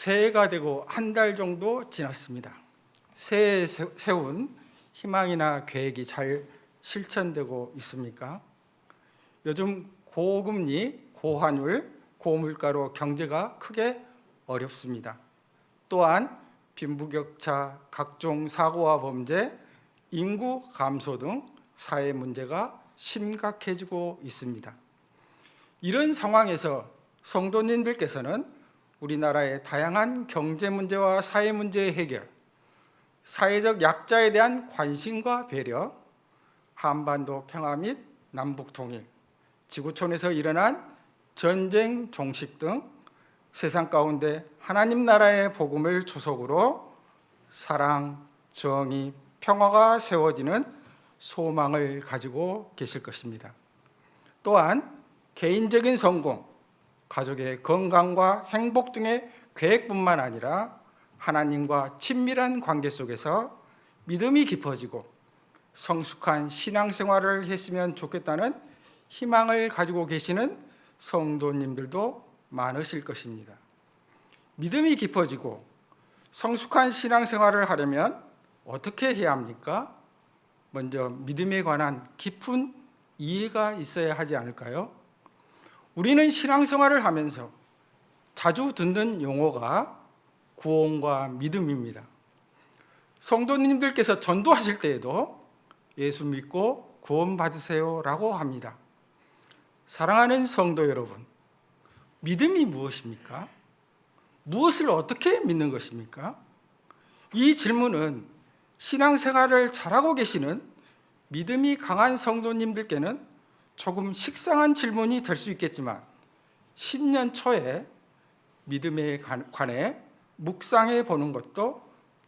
새해가 되고 한 달 정도 지났습니다. 새해 세운 희망이나 계획이 잘 실천되고 있습니까? 요즘 고금리, 고환율, 고물가로 경제가 크게 어렵습니다. 또한 빈부격차, 각종 사고와 범죄, 인구 감소 등 사회 문제가 심각해지고 있습니다. 이런 상황에서 성도님들께서는 우리나라의 다양한 경제 문제와 사회 문제의 해결, 사회적 약자에 대한 관심과 배려, 한반도 평화 및 남북 통일, 지구촌에서 일어난 전쟁 종식 등 세상 가운데 하나님 나라의 복음을 초석으로 사랑, 정의, 평화가 세워지는 소망을 가지고 계실 것입니다. 또한 개인적인 성공, 가족의 건강과 행복 등의 계획뿐만 아니라 하나님과 친밀한 관계 속에서 믿음이 깊어지고 성숙한 신앙생활을 했으면 좋겠다는 희망을 가지고 계시는 성도님들도 많으실 것입니다. 믿음이 깊어지고 성숙한 신앙생활을 하려면 어떻게 해야 합니까? 먼저 믿음에 관한 깊은 이해가 있어야 하지 않을까요? 우리는 신앙생활을 하면서 자주 듣는 용어가 구원과 믿음입니다. 성도님들께서 전도하실 때에도 예수 믿고 구원 받으세요 라고 합니다. 사랑하는 성도 여러분, 믿음이 무엇입니까? 무엇을 어떻게 믿는 것입니까? 이 질문은 신앙생활을 잘하고 계시는 믿음이 강한 성도님들께는 조금 식상한 질문이 될 수 있겠지만 신년 초에 믿음에 관해 묵상해 보는 것도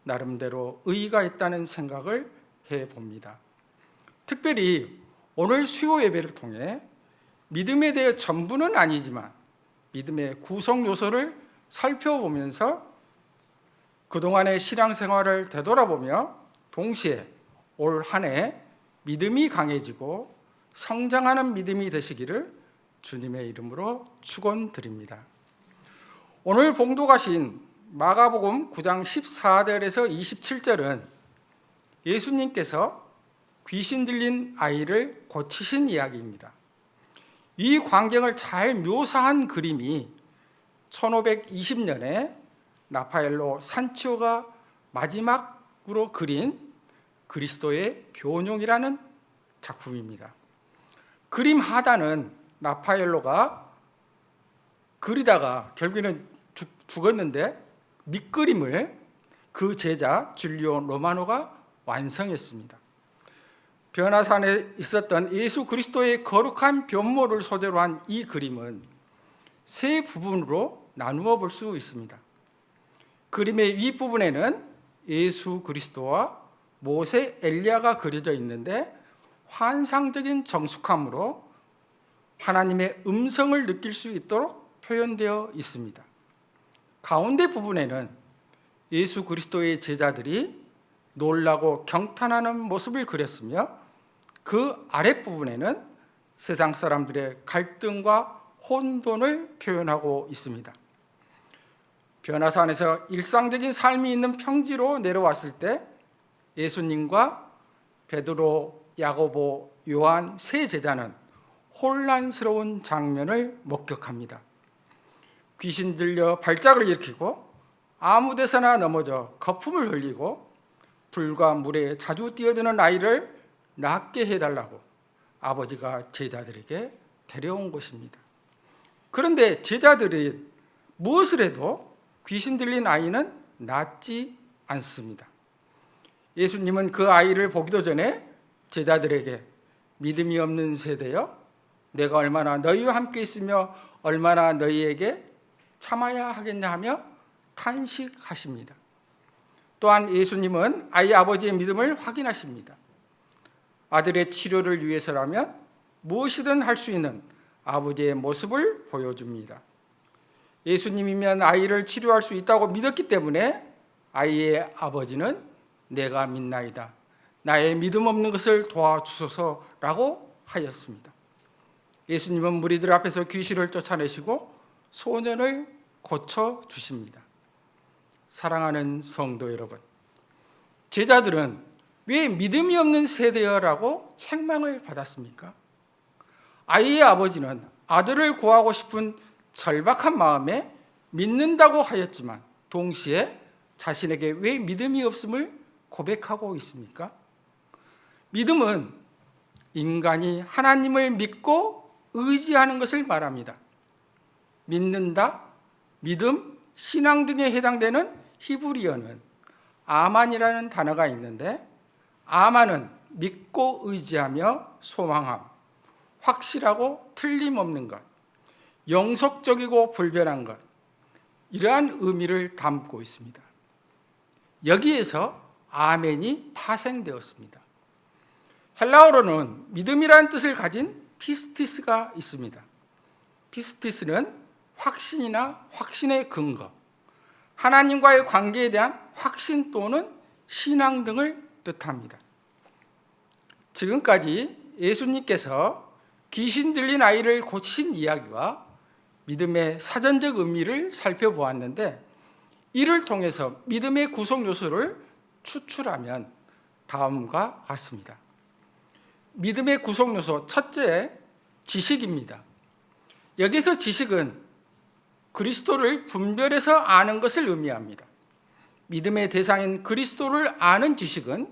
나름대로 의의가 있다는 생각을 해봅니다. 특별히 오늘 수요 예배를 통해 믿음에 대해 전부는 아니지만 믿음의 구성 요소를 살펴보면서 그동안의 신앙생활을 되돌아보며 동시에 올 한 해 믿음이 강해지고 성장하는 믿음이 되시기를 주님의 이름으로 축원드립니다. 오늘 봉독하신 마가복음 9장 14절에서 27절은 예수님께서 귀신 들린 아이를 고치신 이야기입니다. 이 광경을 잘 묘사한 그림이 1520년에 라파엘로 산치오가 마지막으로 그린 그리스도의 변용이라는 작품입니다. 그림 하단은 라파엘로가 그리다가 결국에는 죽었는데 밑그림을 그 제자 줄리오 로마노가 완성했습니다. 변화산에 있었던 예수 그리스도의 거룩한 변모를 소재로 한 이 그림은 세 부분으로 나누어 볼 수 있습니다. 그림의 윗부분에는 예수 그리스도와 모세, 엘리야가 그려져 있는데 환상적인 정숙함으로 하나님의 음성을 느낄 수 있도록 표현되어 있습니다. 가운데 부분에는 예수 그리스도의 제자들이 놀라고 경탄하는 모습을 그렸으며 그 아랫부분에는 세상 사람들의 갈등과 혼돈을 표현하고 있습니다. 변화산에서 일상적인 삶이 있는 평지로 내려왔을 때 예수님과 베드로, 야고보, 요한 세 제자는 혼란스러운 장면을 목격합니다. 귀신 들려 발작을 일으키고 아무 데서나 넘어져 거품을 흘리고 불과 물에 자주 뛰어드는 아이를 낫게 해달라고 아버지가 제자들에게 데려온 것입니다. 그런데 제자들이 무엇을 해도 귀신 들린 아이는 낫지 않습니다. 예수님은 그 아이를 보기도 전에 제자들에게 믿음이 없는 세대여, 내가 얼마나 너희와 함께 있으며 얼마나 너희에게 참아야 하겠냐 하며 탄식하십니다. 또한 예수님은 아이 아버지의 믿음을 확인하십니다. 아들의 치료를 위해서라면 무엇이든 할 수 있는 아버지의 모습을 보여줍니다. 예수님이면 아이를 치료할 수 있다고 믿었기 때문에 아이의 아버지는 내가 믿나이다, 나의 믿음 없는 것을 도와주소서라고 하였습니다. 예수님은 무리들 앞에서 귀신을 쫓아내시고 소년을 고쳐주십니다. 사랑하는 성도 여러분, 제자들은 왜 믿음이 없는 세대여라고 책망을 받았습니까? 아이의 아버지는 아들을 구하고 싶은 절박한 마음에 믿는다고 하였지만 동시에 자신에게 왜 믿음이 없음을 고백하고 있습니까? 믿음은 인간이 하나님을 믿고 의지하는 것을 말합니다. 믿는다, 믿음, 신앙 등에 해당되는 히브리어는 아만이라는 단어가 있는데, 아만은 믿고 의지하며 소망함, 확실하고 틀림없는 것, 영속적이고 불변한 것, 이러한 의미를 담고 있습니다. 여기에서 아멘이 파생되었습니다. 헬라어로는 믿음이라는 뜻을 가진 피스티스가 있습니다. 피스티스는 확신이나 확신의 근거, 하나님과의 관계에 대한 확신 또는 신앙 등을 뜻합니다. 지금까지 예수님께서 귀신 들린 아이를 고치신 이야기와 믿음의 사전적 의미를 살펴보았는데, 이를 통해서 믿음의 구성 요소를 추출하면 다음과 같습니다. 믿음의 구성 요소 첫째, 지식입니다. 여기서 지식은 그리스도를 분별해서 아는 것을 의미합니다. 믿음의 대상인 그리스도를 아는 지식은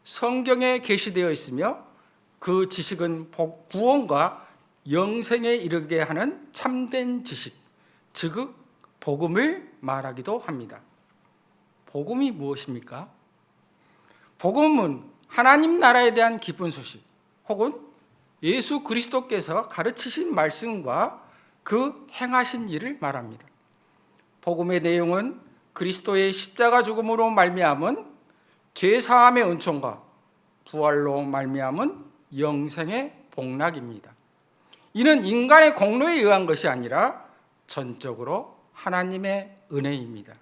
성경에 게시되어 있으며, 그 지식은 구원과 영생에 이르게 하는 참된 지식, 즉 복음을 말하기도 합니다. 복음이 무엇입니까? 복음은 하나님 나라에 대한 기쁜 소식, 혹은 예수 그리스도께서 가르치신 말씀과 그 행하신 일을 말합니다. 복음의 내용은 그리스도의 십자가 죽음으로 말미암은 죄 사함의 은총과 부활로 말미암은 영생의 복락입니다. 이는 인간의 공로에 의한 것이 아니라 전적으로 하나님의 은혜입니다.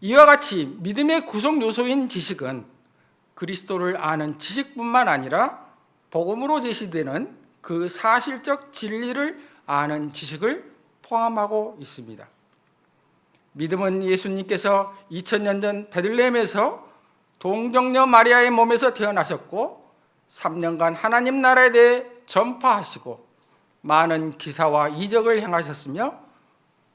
이와 같이 믿음의 구성 요소인 지식은 그리스도를 아는 지식뿐만 아니라 복음으로 제시되는 그 사실적 진리를 아는 지식을 포함하고 있습니다. 믿음은 예수님께서 2000년 전 베들레헴에서 동정녀 마리아의 몸에서 태어나셨고 3년간 하나님 나라에 대해 전파하시고 많은 기사와 이적을 행하셨으며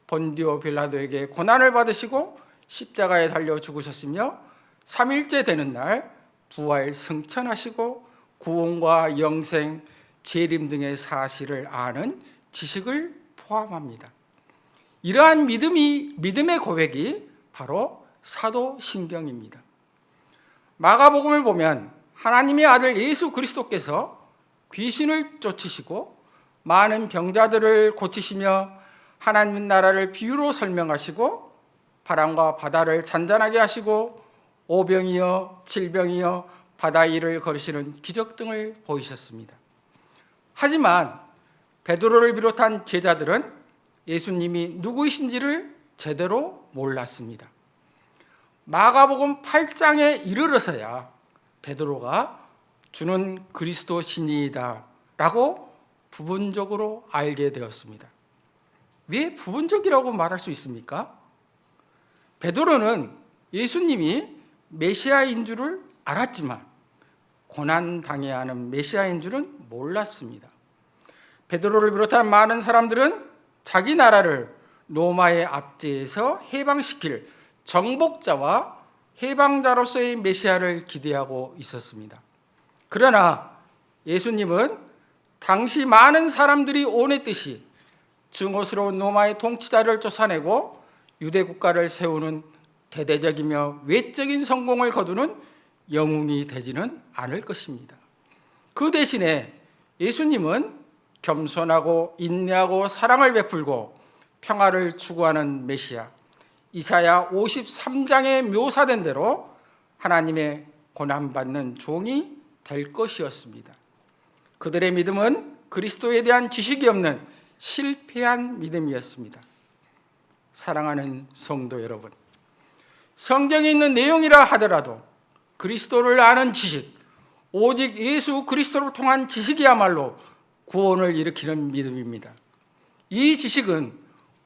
본디오 빌라도에게 고난을 받으시고 십자가에 달려 죽으셨으며 3일째 되는 날 부활 승천하시고 구원과 영생, 재림 등의 사실을 아는 지식을 포함합니다. 이러한 믿음의 고백이 바로 사도신경입니다. 마가복음을 보면 하나님의 아들 예수 그리스도께서 귀신을 쫓으시고 많은 병자들을 고치시며 하나님 나라를 비유로 설명하시고 바람과 바다를 잔잔하게 하시고 오병이어 질병이어 바다 위를 걸으시는 기적 등을 보이셨습니다. 하지만 베드로를 비롯한 제자들은 예수님이 누구이신지를 제대로 몰랐습니다. 마가복음 8장에 이르러서야 베드로가 주는 그리스도 신이다 라고 부분적으로 알게 되었습니다. 왜 부분적이라고 말할 수 있습니까? 베드로는 예수님이 메시아인 줄을 알았지만 고난당해야 하는 메시아인 줄은 몰랐습니다. 베드로를 비롯한 많은 사람들은 자기 나라를 로마의 압제에서 해방시킬 정복자와 해방자로서의 메시아를 기대하고 있었습니다. 그러나 예수님은 당시 많은 사람들이 원했듯이 증오스러운 로마의 통치자를 쫓아내고 유대 국가를 세우는 대대적이며 외적인 성공을 거두는 영웅이 되지는 않을 것입니다. 그 대신에 예수님은 겸손하고 인내하고 사랑을 베풀고 평화를 추구하는 메시아, 이사야 53장에 묘사된 대로 하나님의 고난받는 종이 될 것이었습니다. 그들의 믿음은 그리스도에 대한 지식이 없는 실패한 믿음이었습니다. 사랑하는 성도 여러분, 성경에 있는 내용이라 하더라도 그리스도를 아는 지식, 오직 예수 그리스도를 통한 지식이야말로 구원을 일으키는 믿음입니다. 이 지식은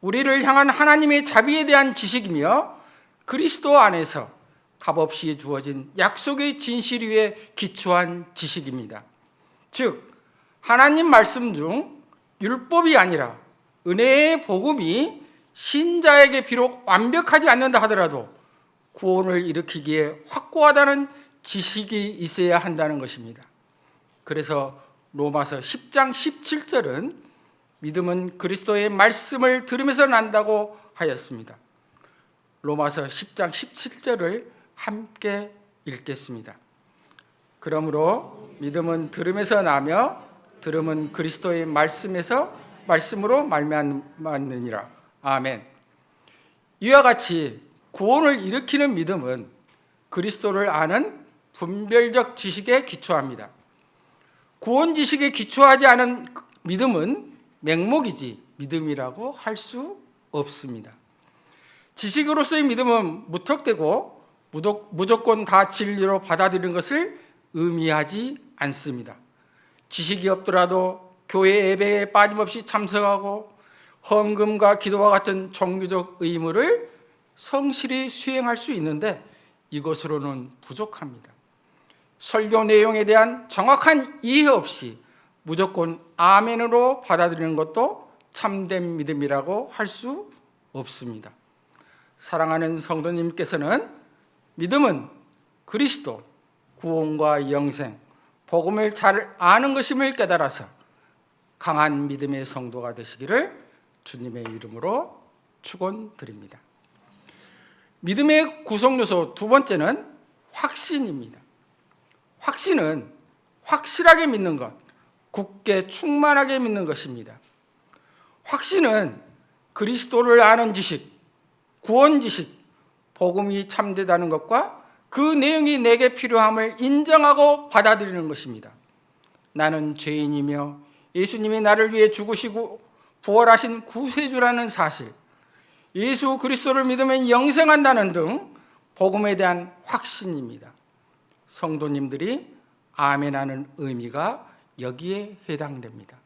우리를 향한 하나님의 자비에 대한 지식이며 그리스도 안에서 값없이 주어진 약속의 진실 위에 기초한 지식입니다. 즉 하나님 말씀 중 율법이 아니라 은혜의 복음이 신자에게 비록 완벽하지 않는다 하더라도 구원을 일으키기에 확고하다는 지식이 있어야 한다는 것입니다. 그래서 로마서 10장 17절은 믿음은 그리스도의 말씀을 들으면서 난다고 하였습니다. 로마서 10장 17절을 함께 읽겠습니다. 그러므로 믿음은 들음에서 나며 들음은 그리스도의 말씀으로 말미암느니라. 아멘. 이와 같이 구원을 일으키는 믿음은 그리스도를 아는 분별적 지식에 기초합니다. 구원 지식에 기초하지 않은 믿음은 맹목이지 믿음이라고 할 수 없습니다. 지식으로서의 믿음은 무턱대고 무조건 다 진리로 받아들이는 것을 의미하지 않습니다. 지식이 없더라도 교회 예배에 빠짐없이 참석하고 헌금과 기도와 같은 종교적 의무를 성실히 수행할 수 있는데 이것으로는 부족합니다. 설교 내용에 대한 정확한 이해 없이 무조건 아멘으로 받아들이는 것도 참된 믿음이라고 할 수 없습니다. 사랑하는 성도님께서는 믿음은 그리스도, 구원과 영생, 복음을 잘 아는 것임을 깨달아서 강한 믿음의 성도가 되시기를 주님의 이름으로 축원드립니다. 믿음의 구성 요소 두 번째는 확신입니다. 확신은 확실하게 믿는 것, 굳게 충만하게 믿는 것입니다. 확신은 그리스도를 아는 지식, 구원 지식, 복음이 참되다는 것과 그 내용이 내게 필요함을 인정하고 받아들이는 것입니다. 나는 죄인이며 예수님이 나를 위해 죽으시고 부활하신 구세주라는 사실, 예수 그리스도를 믿으면 영생한다는 등 복음에 대한 확신입니다. 성도님들이 아멘하는 의미가 여기에 해당됩니다.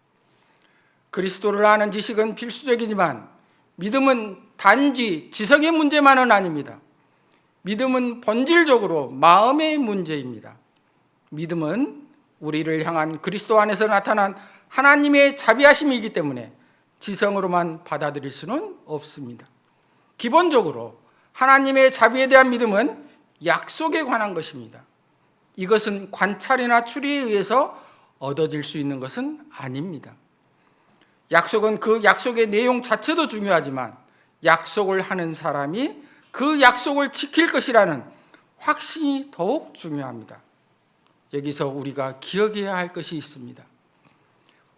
그리스도를 아는 지식은 필수적이지만 믿음은 단지 지성의 문제만은 아닙니다. 믿음은 본질적으로 마음의 문제입니다. 믿음은 우리를 향한 그리스도 안에서 나타난 하나님의 자비하심이기 때문에 지성으로만 받아들일 수는 없습니다. 기본적으로 하나님의 자비에 대한 믿음은 약속에 관한 것입니다. 이것은 관찰이나 추리에 의해서 얻어질 수 있는 것은 아닙니다. 약속은 그 약속의 내용 자체도 중요하지만 약속을 하는 사람이 그 약속을 지킬 것이라는 확신이 더욱 중요합니다. 여기서 우리가 기억해야 할 것이 있습니다.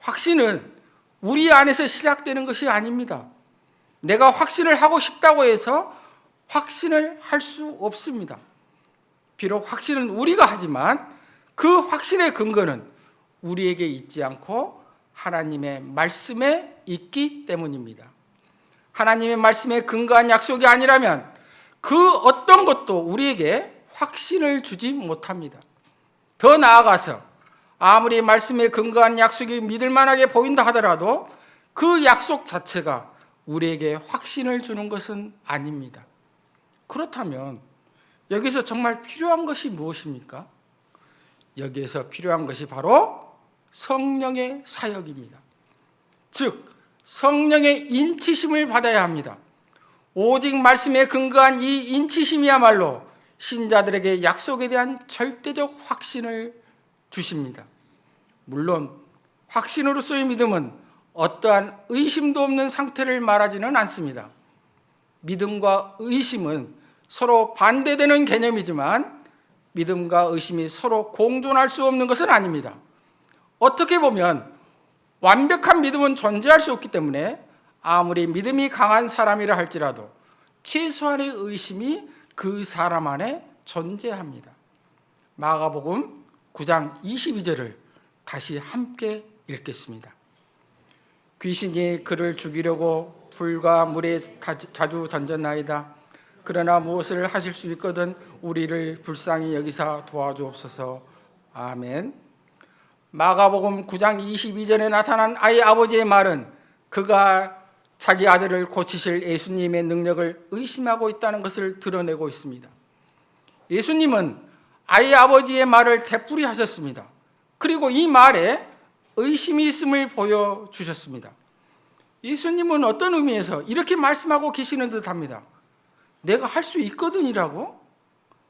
확신은 우리 안에서 시작되는 것이 아닙니다. 내가 확신을 하고 싶다고 해서 확신을 할 수 없습니다. 비록 확신은 우리가 하지만 그 확신의 근거는 우리에게 있지 않고 하나님의 말씀에 있기 때문입니다. 하나님의 말씀에 근거한 약속이 아니라면 그 어떤 것도 우리에게 확신을 주지 못합니다. 더 나아가서 아무리 말씀에 근거한 약속이 믿을 만하게 보인다 하더라도 그 약속 자체가 우리에게 확신을 주는 것은 아닙니다. 그렇다면 여기서 정말 필요한 것이 무엇입니까? 여기에서 필요한 것이 바로 성령의 사역입니다. 즉 성령의 인치심을 받아야 합니다. 오직 말씀에 근거한 이 인치심이야말로 신자들에게 약속에 대한 절대적 확신을 주십니다. 물론 확신으로서의 믿음은 어떠한 의심도 없는 상태를 말하지는 않습니다. 믿음과 의심은 서로 반대되는 개념이지만 믿음과 의심이 서로 공존할 수 없는 것은 아닙니다. 어떻게 보면 완벽한 믿음은 존재할 수 없기 때문에 아무리 믿음이 강한 사람이라 할지라도 최소한의 의심이 그 사람 안에 존재합니다. 마가복음 9장 22절을 다시 함께 읽겠습니다. 귀신이 그를 죽이려고 불과 물에 자주 던졌나이다. 그러나 무엇을 하실 수 있거든 우리를 불쌍히 여기사 도와주옵소서. 아멘. 마가복음 9장 22절에 나타난 아이 아버지의 말은 그가 자기 아들을 고치실 예수님의 능력을 의심하고 있다는 것을 드러내고 있습니다. 예수님은 아이 아버지의 말을 되풀이하셨습니다. 그리고 이 말에 의심이 있음을 보여주셨습니다. 예수님은 어떤 의미에서 이렇게 말씀하고 계시는 듯합니다. 내가 할 수 있거든이라고?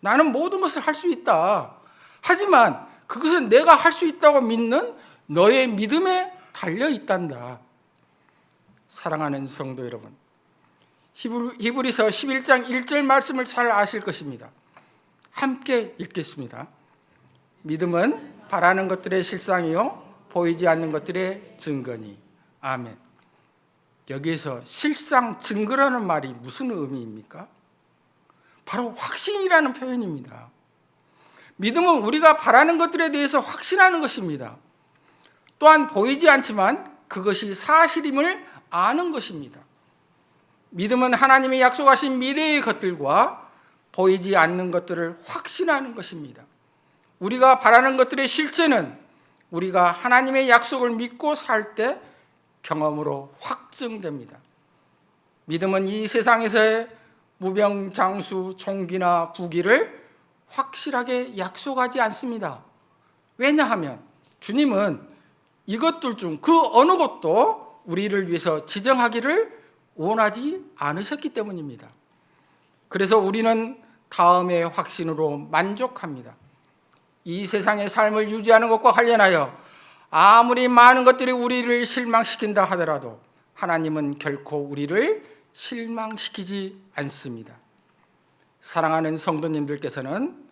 나는 모든 것을 할 수 있다. 하지만 그것은 내가 할 수 있다고 믿는 너의 믿음에 달려 있단다. 사랑하는 성도 여러분, 히브리서 11장 1절 말씀을 잘 아실 것입니다. 함께 읽겠습니다. 믿음은 바라는 것들의 실상이요 보이지 않는 것들의 증거니. 아멘. 여기에서 실상 증거라는 말이 무슨 의미입니까? 바로 확신이라는 표현입니다. 믿음은 우리가 바라는 것들에 대해서 확신하는 것입니다. 또한 보이지 않지만 그것이 사실임을 아는 것입니다. 믿음은 하나님이 약속하신 미래의 것들과 보이지 않는 것들을 확신하는 것입니다. 우리가 바라는 것들의 실체는 우리가 하나님의 약속을 믿고 살 때 경험으로 확증됩니다. 믿음은 이 세상에서의 무병장수 총기나 부귀를 확실하게 약속하지 않습니다. 왜냐하면 주님은 이것들 중 그 어느 것도 우리를 위해서 지정하기를 원하지 않으셨기 때문입니다. 그래서 우리는 다음의 확신으로 만족합니다. 이 세상의 삶을 유지하는 것과 관련하여 아무리 많은 것들이 우리를 실망시킨다 하더라도 하나님은 결코 우리를 실망시키지 않습니다. 사랑하는 성도님들께서는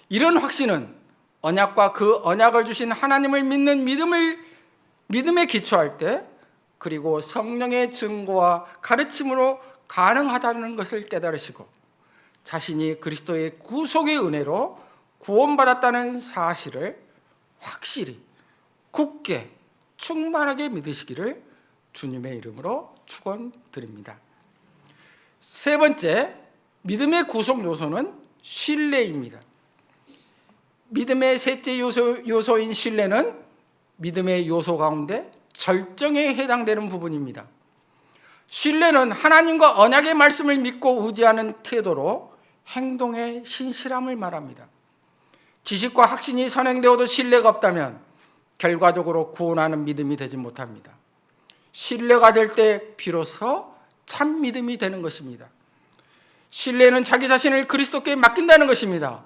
이런 확신은 언약과 그 언약을 주신 하나님을 믿는 믿음에 기초할 때, 그리고 성령의 증거와 가르침으로 가능하다는 것을 깨달으시고 자신이 그리스도의 구속의 은혜로 구원받았다는 사실을 확실히 굳게 충만하게 믿으시기를 주님의 이름으로 축원드립니다. 세 번째, 믿음의 구속 요소는 신뢰입니다. 믿음의 셋째 요소인 신뢰는 믿음의 요소 가운데 절정에 해당되는 부분입니다. 신뢰는 하나님과 언약의 말씀을 믿고 의지하는 태도로 행동의 신실함을 말합니다. 지식과 확신이 선행되어도 신뢰가 없다면 결과적으로 구원하는 믿음이 되지 못합니다. 신뢰가 될 때 비로소 참 믿음이 되는 것입니다. 신뢰는 자기 자신을 그리스도께 맡긴다는 것입니다.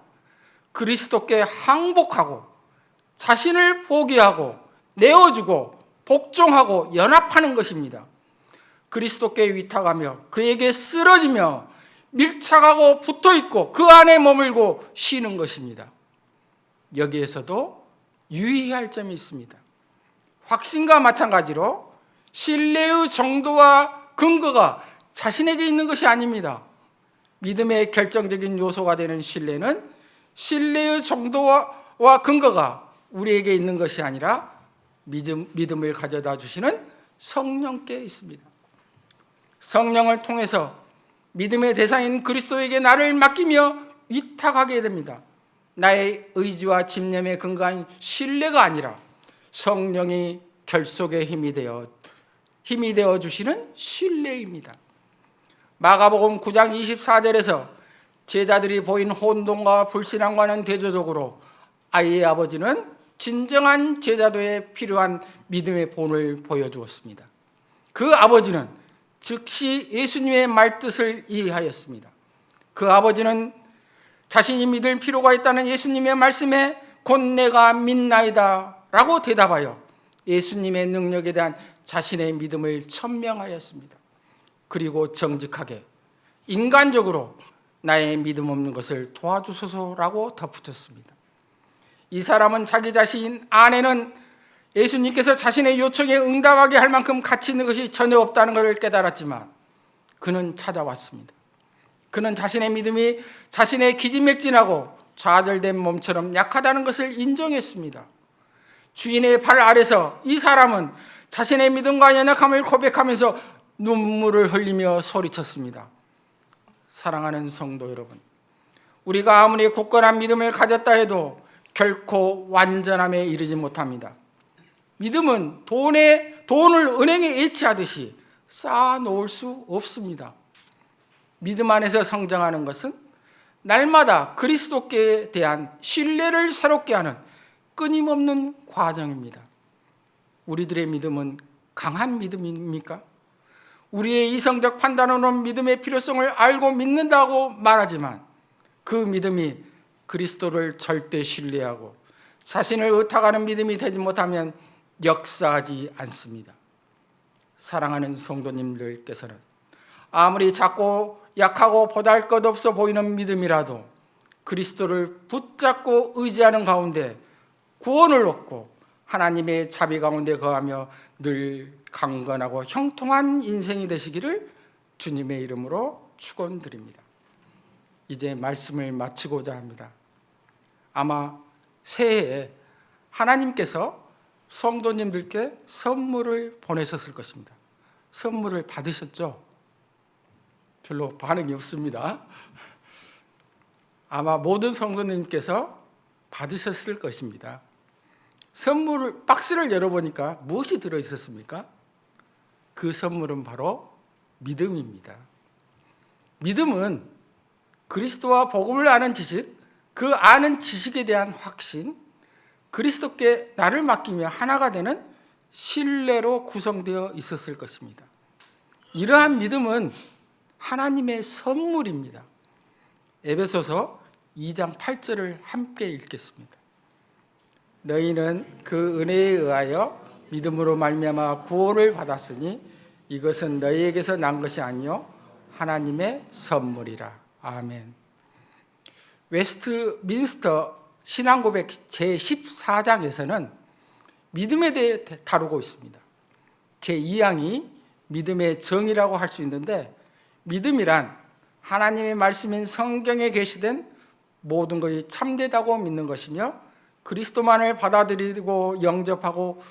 그리스도께 항복하고 자신을 포기하고 내어주고 복종하고 연합하는 것입니다. 그리스도께 위탁하며 그에게 쓰러지며 밀착하고 붙어있고 그 안에 머물고 쉬는 것입니다. 여기에서도 유의할 점이 있습니다. 확신과 마찬가지로 신뢰의 정도와 근거가 자신에게 있는 것이 아닙니다. 믿음의 결정적인 요소가 되는 신뢰는 신뢰의 정도와 근거가 우리에게 있는 것이 아니라 믿음을 가져다 주시는 성령께 있습니다. 성령을 통해서 믿음의 대상인 그리스도에게 나를 맡기며 위탁하게 됩니다. 나의 의지와 집념에 근거한 신뢰가 아니라 성령이 결속의 힘이 되어 주시는 신뢰입니다. 마가복음 9장 24절에서 제자들이 보인 혼돈과 불신앙과는 대조적으로 아이의 아버지는 진정한 제자도에 필요한 믿음의 본을 보여주었습니다. 그 아버지는 즉시 예수님의 말뜻을 이해하였습니다. 그 아버지는 자신이 믿을 필요가 있다는 예수님의 말씀에 곧 내가 믿나이다 라고 대답하여 예수님의 능력에 대한 자신의 믿음을 천명하였습니다. 그리고 정직하게 인간적으로 나의 믿음 없는 것을 도와주소서라고 덧붙였습니다. 이 사람은 자기 자신 안에는 예수님께서 자신의 요청에 응답하게 할 만큼 가치 있는 것이 전혀 없다는 것을 깨달았지만 그는 찾아왔습니다. 그는 자신의 믿음이 자신의 기진맥진하고 좌절된 몸처럼 약하다는 것을 인정했습니다. 주인의 발 아래서 이 사람은 자신의 믿음과 연약함을 고백하면서 눈물을 흘리며 소리쳤습니다. 사랑하는 성도 여러분, 우리가 아무리 굳건한 믿음을 가졌다 해도 결코 완전함에 이르지 못합니다. 믿음은 돈을 은행에 예치하듯이 쌓아놓을 수 없습니다. 믿음 안에서 성장하는 것은 날마다 그리스도께 대한 신뢰를 새롭게 하는 끊임없는 과정입니다. 우리들의 믿음은 강한 믿음입니까? 우리의 이성적 판단으로는 믿음의 필요성을 알고 믿는다고 말하지만 그 믿음이 그리스도를 절대 신뢰하고 자신을 의탁하는 믿음이 되지 못하면 역사하지 않습니다. 사랑하는 성도님들께서는 아무리 작고 약하고 보잘것없어 보이는 믿음이라도 그리스도를 붙잡고 의지하는 가운데 구원을 얻고 하나님의 자비 가운데 거하며 늘 강건하고 형통한 인생이 되시기를 주님의 이름으로 축원드립니다. 이제 말씀을 마치고자 합니다. 아마 새해에 하나님께서 성도님들께 선물을 보내셨을 것입니다. 선물을 받으셨죠? 별로 반응이 없습니다. 아마 모든 성도님께서 받으셨을 것입니다. 선물을 박스를 열어보니까 무엇이 들어있었습니까? 그 선물은 바로 믿음입니다. 믿음은 그리스도와 복음을 아는 지식, 그 아는 지식에 대한 확신, 그리스도께 나를 맡기며 하나가 되는 신뢰로 구성되어 있었을 것입니다. 이러한 믿음은 하나님의 선물입니다. 에베소서 2장 8절을 함께 읽겠습니다. 너희는 그 은혜에 의하여 믿음으로 말미암아 구원을 받았으니 이것은 너희에게서 난 것이 아니요 하나님의 선물이라. 아멘. 웨스트민스터 신앙고백 제14장에서는 믿음에 대해 다루고 있습니다. 제2항이 믿음의 정의라고 할 수 있는데, 믿음이란 하나님의 말씀인 성경에 게시된 모든 것이 참되다고 믿는 것이며 그리스도만을 받아들이고 영접하고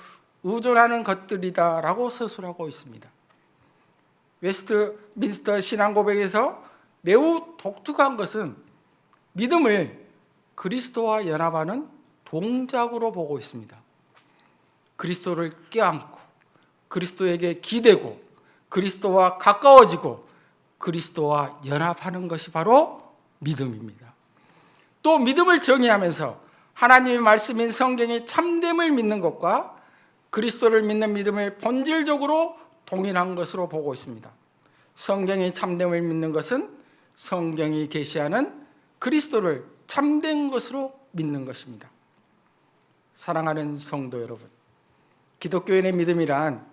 의존하는 것들이다라고 서술하고 있습니다. 웨스트민스터 신앙고백에서 매우 독특한 것은 믿음을 그리스도와 연합하는 동작으로 보고 있습니다. 그리스도를 껴안고 그리스도에게 기대고 그리스도와 가까워지고 그리스도와 연합하는 것이 바로 믿음입니다. 또 믿음을 정의하면서 하나님의 말씀인 성경이 참됨을 믿는 것과 그리스도를 믿는 믿음을 본질적으로 동일한 것으로 보고 있습니다. 성경이 참됨을 믿는 것은 성경이 계시하는 그리스도를 참된 것으로 믿는 것입니다. 사랑하는 성도 여러분, 기독교인의 믿음이란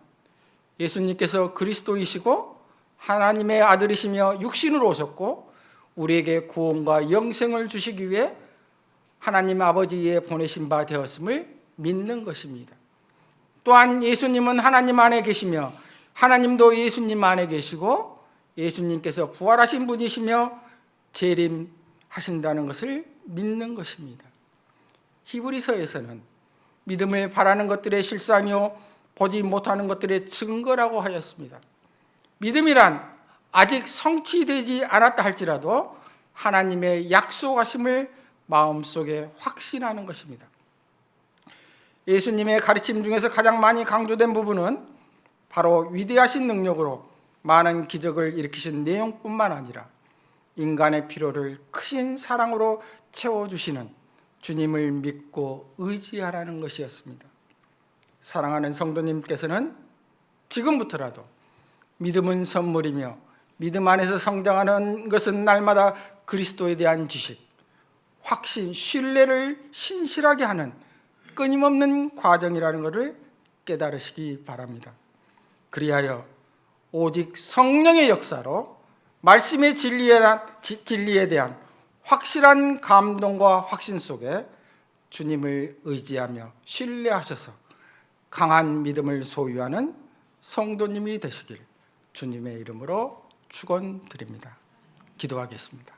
예수님께서 그리스도이시고 하나님의 아들이시며 육신으로 오셨고 우리에게 구원과 영생을 주시기 위해 하나님 아버지의 보내신 바 되었음을 믿는 것입니다. 또한 예수님은 하나님 안에 계시며 하나님도 예수님 안에 계시고 예수님께서 부활하신 분이시며 재림하신다는 것을 믿는 것입니다. 히브리서에서는 믿음을 바라는 것들의 실상이요 보지 못하는 것들의 증거라고 하였습니다. 믿음이란 아직 성취되지 않았다 할지라도 하나님의 약속하심을 마음속에 확신하는 것입니다. 예수님의 가르침 중에서 가장 많이 강조된 부분은 바로 위대하신 능력으로 많은 기적을 일으키신 내용뿐만 아니라 인간의 필요를 크신 사랑으로 채워주시는 주님을 믿고 의지하라는 것이었습니다. 사랑하는 성도님께서는 지금부터라도 믿음은 선물이며 믿음 안에서 성장하는 것은 날마다 그리스도에 대한 지식, 확신, 신뢰를 신실하게 하는 끊임없는 과정이라는 것을 깨달으시기 바랍니다. 그리하여 오직 성령의 역사로 말씀의 진리에 대한 확실한 감동과 확신 속에 주님을 의지하며 신뢰하셔서 강한 믿음을 소유하는 성도님이 되시길 주님의 이름으로 축원드립니다. 기도하겠습니다.